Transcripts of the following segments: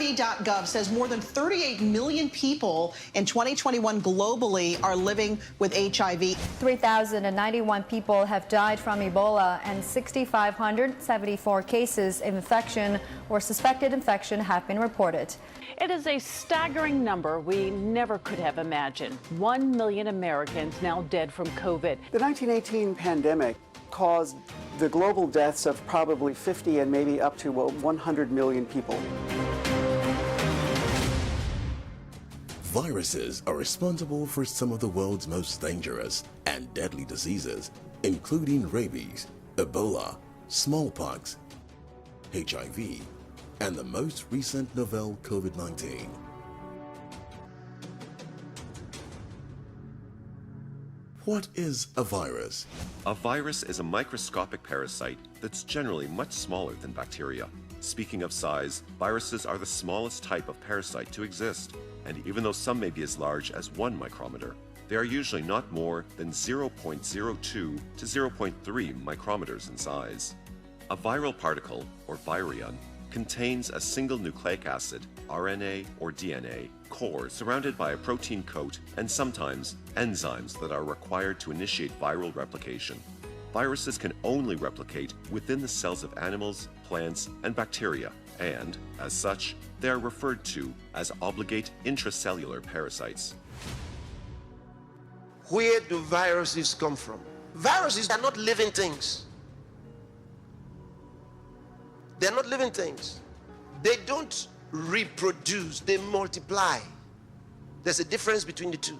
HIV.gov says more than 38 million people in 2021 globally are living with HIV. 3,091 people have died from Ebola, and 6,574 cases of infection or suspected infection have been reported. It is a staggering number we never could have imagined. 1 million Americans now dead from COVID. The 1918 pandemic caused the global deaths of probably 50 and maybe up to 100 million people. Viruses are responsible for some of the world's most dangerous and deadly diseases, including rabies, Ebola, smallpox, HIV, and the most recent novel COVID-19. What is a virus? A virus is a microscopic parasite that's generally much smaller than bacteria. Speaking of size, viruses are the smallest type of parasite to exist, and even though some may be as large as 1 micrometer, they are usually not more than 0.02 to 0.3 micrometers in size. A viral particle, or virion, contains a single nucleic acid, RNA or DNA, core surrounded by a protein coat and sometimes enzymes that are required to initiate viral replication. Viruses can only replicate within the cells of animals, plants, and bacteria, and, as such, they are referred to as obligate intracellular parasites. Where do viruses come from? Viruses are not living things. They're not living things. They don't reproduce, they multiply. There's a difference between the two.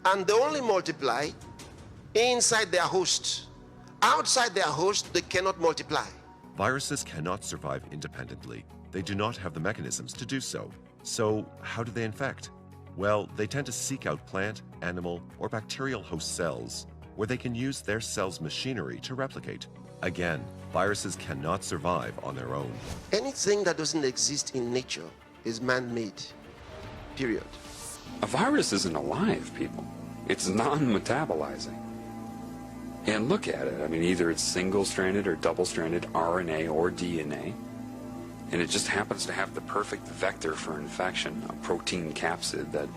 And they only multiply inside their host. Outside their host, they cannot multiply. Viruses cannot survive independently. They do not have the mechanisms to do so. So, how do they infect? Well, they tend to seek out plant, animal, or bacterial host cells, where they can use their cells' machinery to replicate. Again, viruses cannot survive on their own. Anything that doesn't exist in nature is man-made, period. A virus isn't alive, people. It's non-metabolizing. And look at it. I mean, either it's single-stranded or double-stranded RNA or DNA, and it just happens to have the perfect vector for infection, a protein capsid that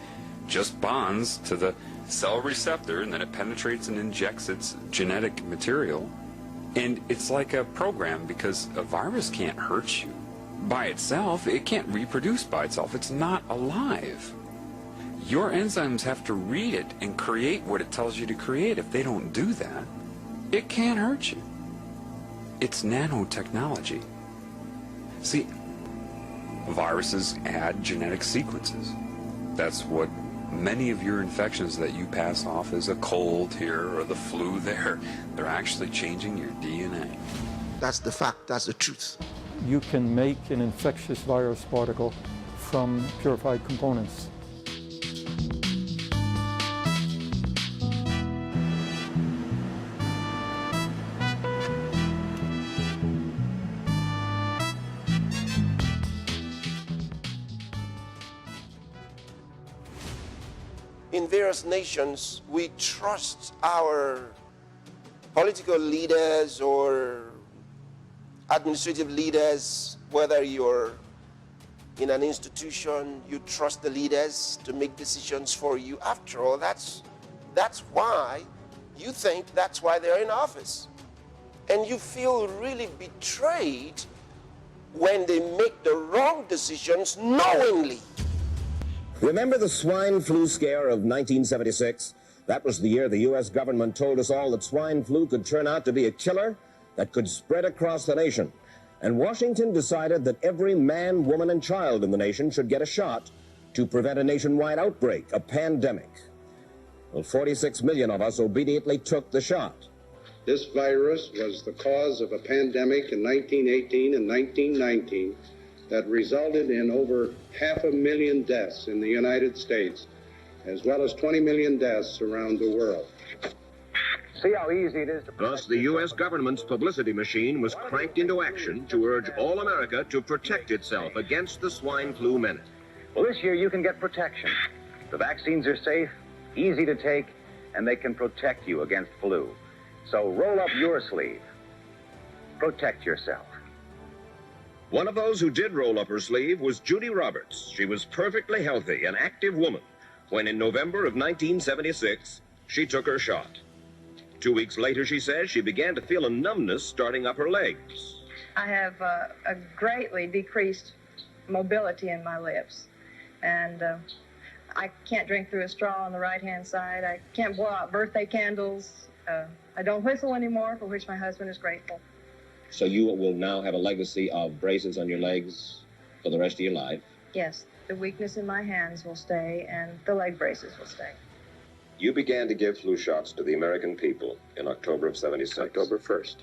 just bonds to the cell receptor, and then it penetrates and injects its genetic material. And it's like a program, because a virus can't hurt you by itself. It can't reproduce by itself. It's not alive. Your enzymes have to read it and create what it tells you to create. If they don't do that, it can't hurt you. It's nanotechnology. See, viruses add genetic sequences. That's what many of your infections that you pass off as a cold here or the flu there, they're actually changing your DNA. That's the fact, that's the truth. You can make an infectious virus particle from purified components. In various nations, we trust our political leaders or administrative leaders, whether you're in an institution, you trust the leaders to make decisions for you. After all, that's why you think that's why they're in office. And you feel really betrayed when they make the wrong decisions knowingly. Remember the swine flu scare of 1976? That was the year the U.S. government told us all that swine flu could turn out to be a killer that could spread across the nation. And Washington decided that every man, woman, and child in the nation should get a shot to prevent a nationwide outbreak, a pandemic. Well, 46 million of us obediently took the shot. This virus was the cause of a pandemic in 1918 and 1919 that resulted in over 500,000 deaths in the United States, as well as 20 million deaths around the world. See how easy it is to... Thus, the U.S. government's publicity machine was cranked into action to urge all America to protect itself against the swine flu menace. Well, this year you can get protection. The vaccines are safe, easy to take, and they can protect you against flu. So roll up your sleeve. Protect yourself. One of those who did roll up her sleeve was Judy Roberts. She was perfectly healthy, an active woman, when in November of 1976, she took her shot. 2 weeks later, she says, she began to feel a numbness starting up her legs. I have a greatly decreased mobility in my lips, and I can't drink through a straw on the right-hand side. I can't blow out birthday candles. I don't whistle anymore, for which my husband is grateful. So you will now have a legacy of braces on your legs for the rest of your life? Yes, the weakness in my hands will stay, and the leg braces will stay. You began to give flu shots to the American people in October of 76. October 1st.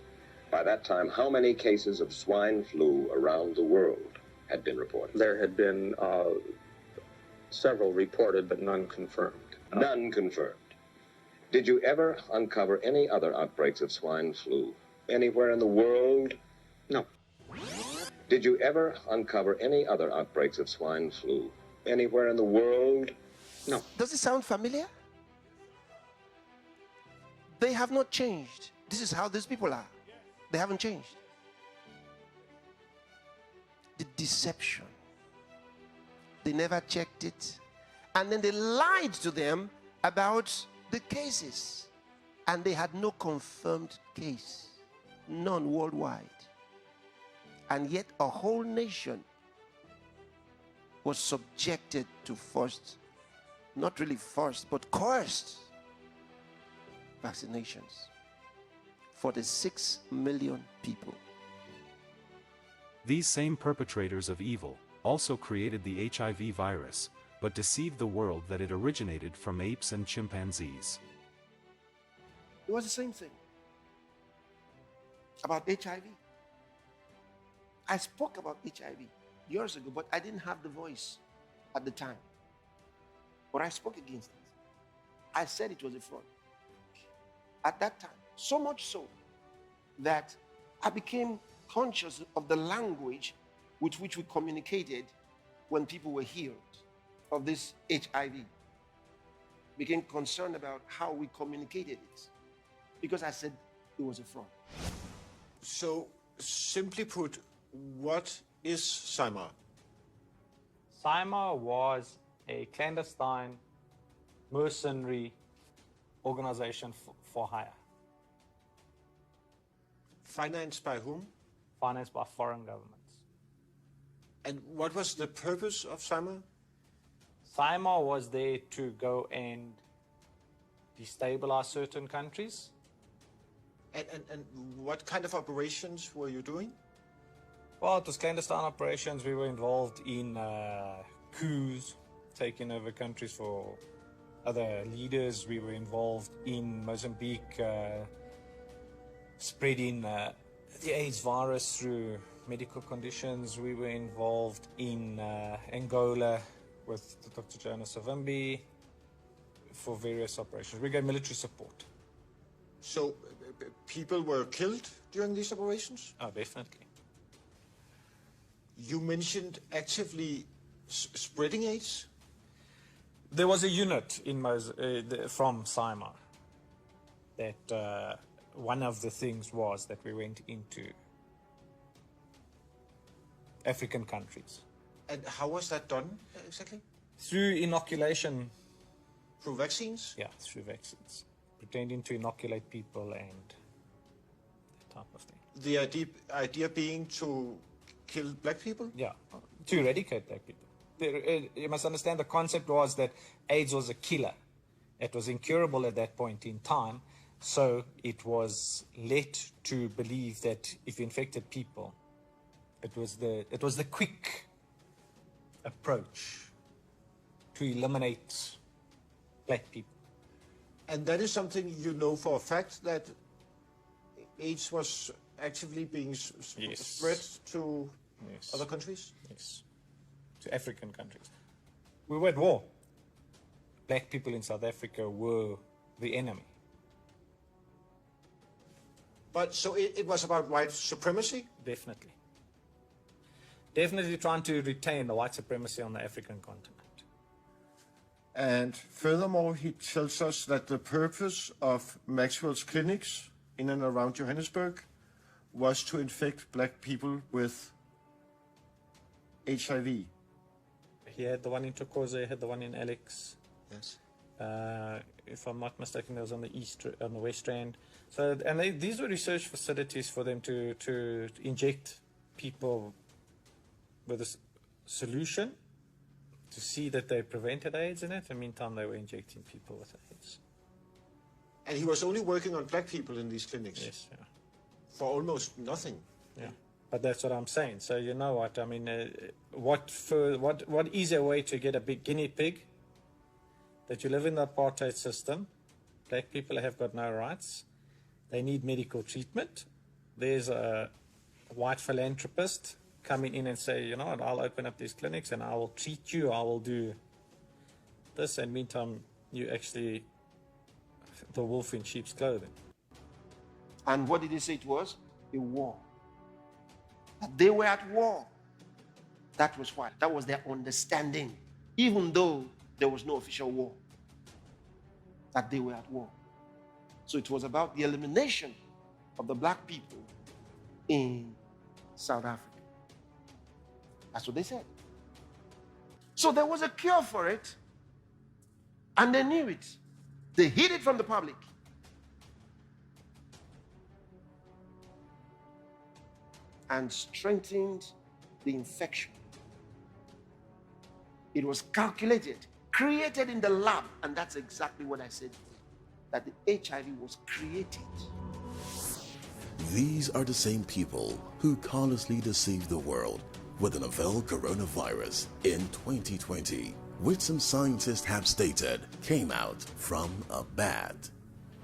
By that time, how many cases of swine flu around the world had been reported? There had been several reported, but none confirmed. None confirmed. Did you ever uncover any other outbreaks of swine flu anywhere in the world? No. Did you ever uncover any other outbreaks of swine flu anywhere in the world? No. Does it sound familiar? They have not changed. This is how these people are. They haven't changed. The deception. They never checked it. And then they lied to them about the cases. And they had no confirmed case. None worldwide. And yet a whole nation was subjected to forced, not really forced, but coerced vaccinations for the 6 million people. These same perpetrators of evil also created the HIV virus, but deceived the world that it originated from apes and chimpanzees. It was the same thing about HIV. I spoke about HIV years ago, but I didn't have the voice at the time. But I spoke against it. I said it was a fraud at that time. So much so that I became conscious of the language with which we communicated when people were healed of this HIV. Became concerned about how we communicated it, because I said it was a fraud. So, simply put, what is CIMAR? CIMAR was a clandestine, mercenary organization for hire. Financed by whom? Financed by foreign governments. And what was the purpose of CIMAR? CIMAR was there to go and destabilize certain countries. And what kind of operations were you doing? Well, it was clandestine operations. We were involved in coups, taking over countries for other leaders. We were involved in Mozambique, spreading the AIDS virus through medical conditions. We were involved in Angola with Dr. Jonas Savimbi for various operations. We gave military support. So people were killed during these operations? Oh, definitely. You mentioned actively spreading AIDS? There was a unit in from CIMAR that one of the things was that we went into African countries. And how was that done exactly? Through inoculation. Through vaccines? Yeah, through vaccines. Pretending to inoculate people and that type of thing. The idea being to kill black people? Yeah, to eradicate black people. You must understand the concept was that AIDS was a killer. It was incurable at that point in time, so it was led to believe that if you infected people, it was the quick approach to eliminate black people. And that is something you know for a fact, that AIDS was actively being spread to other countries? Yes, to African countries. We were at war. Black people in South Africa were the enemy. But so it was about white supremacy? Definitely. Definitely trying to retain the white supremacy on the African continent. And furthermore, he tells us that the purpose of Maxwell's clinics in and around Johannesburg was to infect black people with HIV. He had the one in Turquoise, he had the one in Alex. Yes. If I'm not mistaken, it was on the West Strand. So, and these were research facilities for them to inject people with a solution to see that they prevented AIDS in it. In the meantime, they were injecting people with AIDS. And he was only working on black people in these clinics? Yes, yeah. For almost nothing? Yeah, but that's what I'm saying. So you know what, I mean, what easier way to get a big guinea pig that you live in the apartheid system, black people have got no rights, they need medical treatment. There's a white philanthropist coming in and say, you know what, I'll open up these clinics and I will treat you, I will do this, and meantime, you actually the wolf in sheep's clothing. And what did he say it was? A war. That they were at war. That was what? That was their understanding, even though there was no official war. That they were at war. So it was about the elimination of the black people in South Africa. That's what they said. So there was a cure for it, and they knew it. They hid it from the public. And strengthened the infection. It was calculated, created in the lab, and that's exactly what I said, that the HIV was created. These are the same people who callously deceived the world with the novel coronavirus in 2020, which some scientists have stated came out from a bat.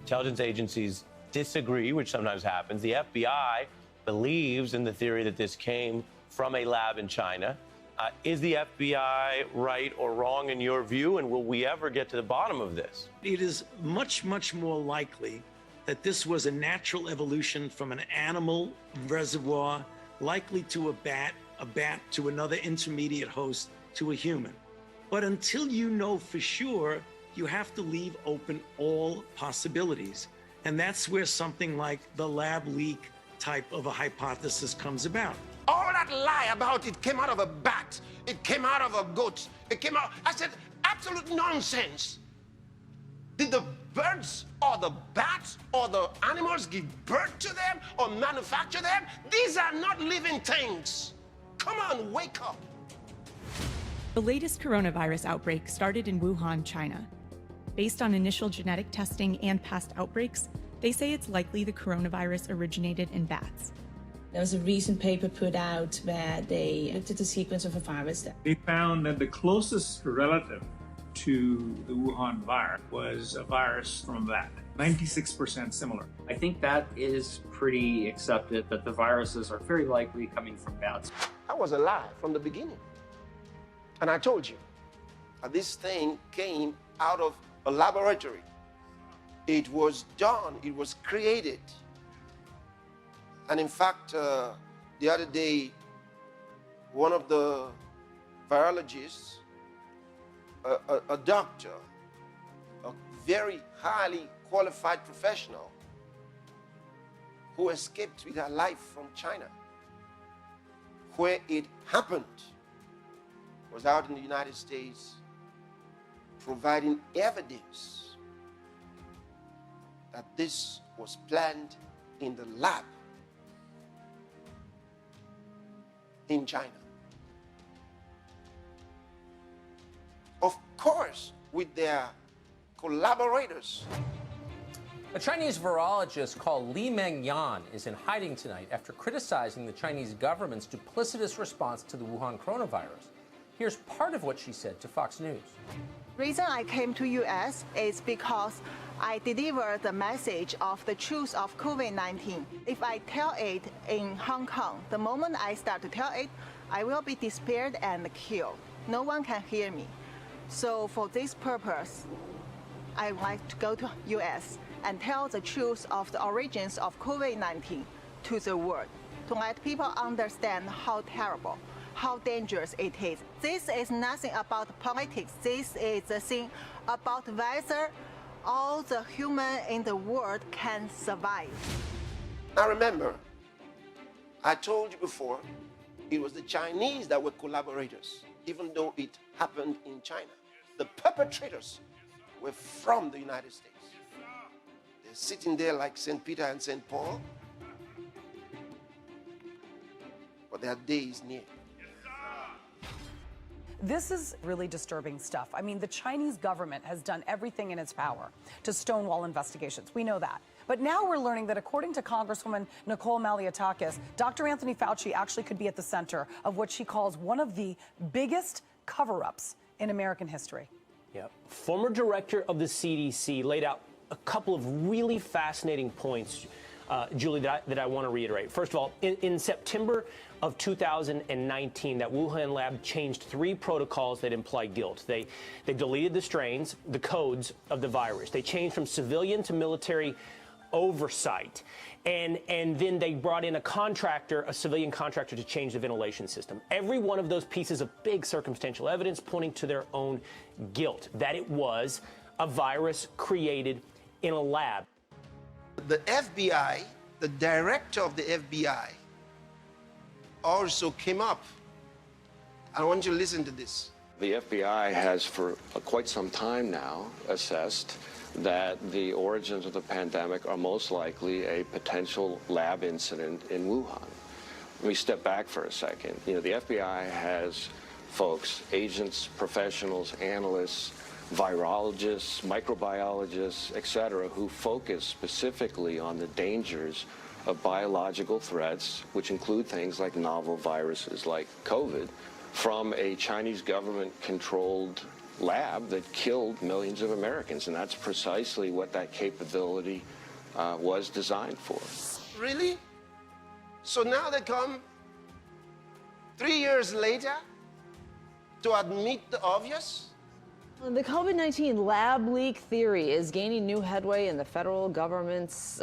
Intelligence agencies disagree, which sometimes happens. The FBI believes in the theory that this came from a lab in China. Is the FBI right or wrong in your view, and will we ever get to the bottom of this? It is much, much more likely that this was a natural evolution from an animal reservoir, likely to a bat to another intermediate host, to a human. But until you know for sure, you have to leave open all possibilities. And that's where something like the lab leak type of a hypothesis comes about. All that lie about it came out of a bat, it came out of a goat, it came out, I said, absolute nonsense. Did the birds or the bats or the animals give birth to them or manufacture them? These are not living things. Come on, wake up. The latest coronavirus outbreak started in Wuhan, China. Based on initial genetic testing and past outbreaks, they say it's likely the coronavirus originated in bats. There was a recent paper put out where they looked at the sequence of a virus. They found that the closest relative to the Wuhan virus was a virus from a bat, 96% similar. I think that is pretty accepted, that the viruses are very likely coming from bats. I was a lie from the beginning. And I told you, this thing came out of a laboratory. It was done, it was created. And in fact, the other day, one of the virologists, a doctor, a very highly qualified professional who escaped with her life from China, where it happened, was out in the United States providing evidence that this was planned in the lab in China. Of course, with their collaborators. A Chinese virologist called Li Mengyan is in hiding tonight after criticizing the Chinese government's duplicitous response to the Wuhan coronavirus. Here's part of what she said to Fox News. The reason I came to U.S. is because I deliver the message of the truth of COVID-19. If I tell it in Hong Kong, the moment I start to tell it, I will be disappeared and killed. No one can hear me. So for this purpose, I would like to go to U.S. and tell the truth of the origins of COVID-19 to the world, to let people understand how terrible, how dangerous it is. This is nothing about politics. This is a thing about whether all the humans in the world can survive. Now remember, I told you before It was the Chinese that were collaborators, even though it happened in China. The perpetrators were from the United States. They're sitting there like St. Peter and St. Paul, but their day is near. This is really disturbing stuff. I mean, the Chinese government has done everything in its power to stonewall investigations. We know that. But now we're learning that according to Congresswoman Nicole Maliotakis, Dr. Anthony Fauci actually could be at the center of what she calls one of the biggest cover-ups in American history. Yep. Former director of the CDC laid out a couple of really fascinating points, Julie, that I want to reiterate. First of all, in September of 2019, that Wuhan lab changed 3 protocols that imply guilt. They deleted the strains, the codes of the virus. They changed from civilian to military oversight. And then they brought in a civilian contractor to change the ventilation system. Every one of those pieces of big circumstantial evidence pointing to their own guilt, that it was a virus created in a lab. The FBI, the director of the FBI, also came up. I want you to listen to this. The FBI has for quite some time now assessed that the origins of the pandemic are most likely a potential lab incident in Wuhan. Let me step back for a second. You know, the FBI has folks, agents, professionals, analysts, virologists, microbiologists, et cetera, who focus specifically on the dangers of biological threats, which include things like novel viruses like COVID, from a Chinese government-controlled lab that killed millions of Americans. And that's precisely what that capability was designed for. Really? So now they come 3 years later to admit the obvious? The COVID-19 lab leak theory is gaining new headway in the federal government's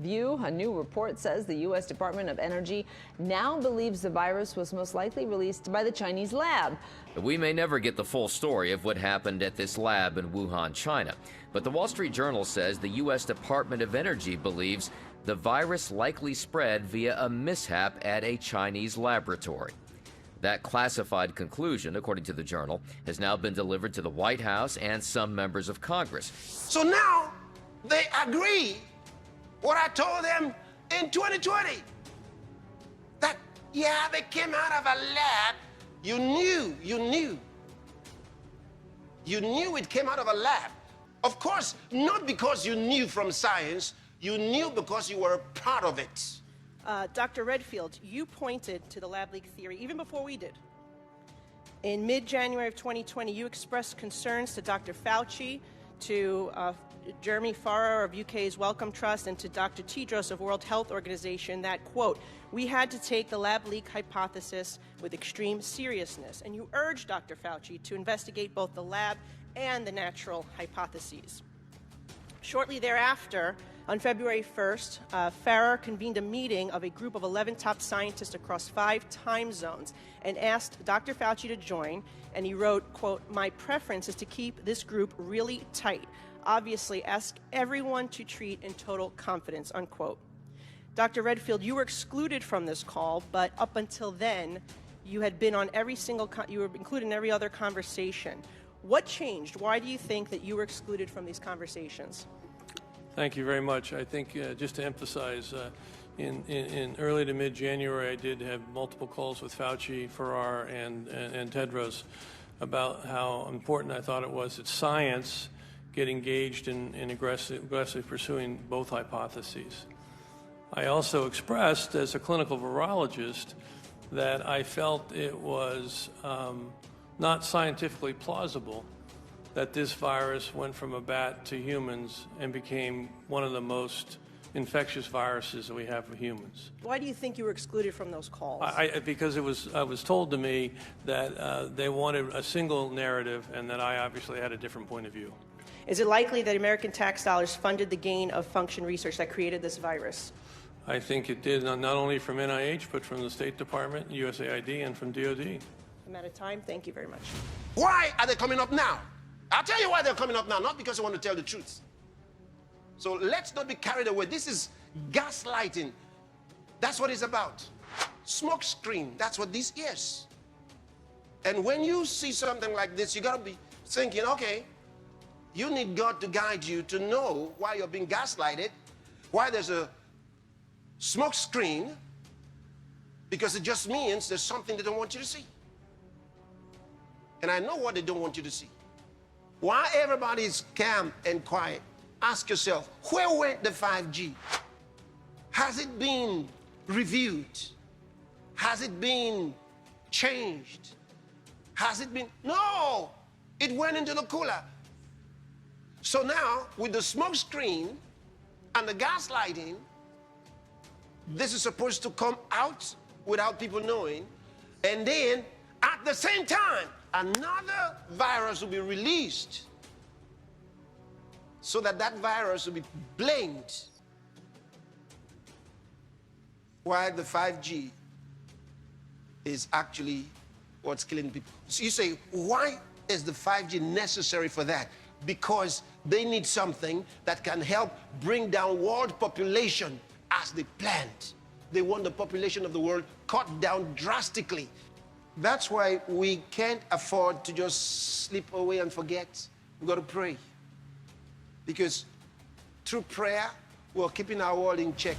view. A new report says the U.S. Department of Energy now believes the virus was most likely released by the Chinese lab. We may never get the full story of what happened at this lab in Wuhan, China. But the Wall Street Journal says the U.S. Department of Energy believes the virus likely spread via a mishap at a Chinese laboratory. That classified conclusion, according to the Journal, has now been delivered to the White House and some members of Congress. So now they agree what I told them in 2020. That, yeah, they came out of a lab. You knew it came out of a lab. Of course, not because you knew from science, you knew because you were a part of it. Dr. Redfield, you pointed to the lab leak theory even before we did. In mid-January of 2020, you expressed concerns to Dr. Fauci, to Jeremy Farrar of UK's Wellcome Trust, and to Dr. Tedros of World Health Organization that, quote, we had to take the lab leak hypothesis with extreme seriousness. And you urged Dr. Fauci to investigate both the lab and the natural hypotheses. Shortly thereafter, on February 1st, Farrar convened a meeting of a group of 11 top scientists across 5 time zones and asked Dr. Fauci to join, and he wrote, quote, my preference is to keep this group really tight. Obviously, ask everyone to treat in total confidence, unquote. Dr. Redfield, you were excluded from this call, but up until then, you had been on every single, you were included in every other conversation. What changed? Why do you think that you were excluded from these conversations? Thank you very much. I think just to emphasize, in early to mid-January, I did have multiple calls with Fauci, Farrar, and Tedros about how important I thought it was that science get engaged in aggressively pursuing both hypotheses. I also expressed, as a clinical virologist, that I felt it was not scientifically plausible that this virus went from a bat to humans and became one of the most infectious viruses that we have for humans. Why do you think you were excluded from those calls? Because it was told to me that they wanted a single narrative and that I obviously had a different point of view. Is it likely that American tax dollars funded the gain of function research that created this virus? I think it did, not only from NIH, but from the State Department, USAID, and from DOD. I'm out of time. Thank you very much. Why are they coming up now? I'll tell you why they're coming up now, not because they want to tell the truth. So let's not be carried away. This is gaslighting. That's what it's about. smoke screen. That's what this is. And when you see something like this, you got to be thinking, okay, you need God to guide you to know why you're being gaslighted, why there's a smoke screen, because it just means there's something they don't want you to see. And I know what they don't want you to see. Why everybody's calm and quiet? Ask yourself, where went the 5G? Has it been reviewed? Has it been changed? Has it been? No, it went into the cooler. So now, with the smoke screen and the gaslighting, this is supposed to come out without people knowing. And then, at the same time, another virus will be released so that that virus will be blamed. Why the 5G is actually what's killing people. So you say, why is the 5G necessary for that? Because they need something that can help bring down world population as they planned. They want the population of the world cut down drastically. That's why we can't afford to just slip away and forget. We've got to pray. Because through prayer, we're keeping our world in check.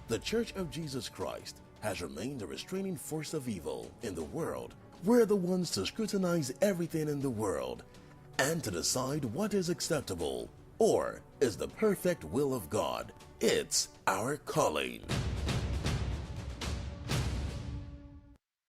The Church of Jesus Christ has remained a restraining force of evil in the world. We're the ones to scrutinize everything in the world and to decide what is acceptable or is the perfect will of God. It's our calling.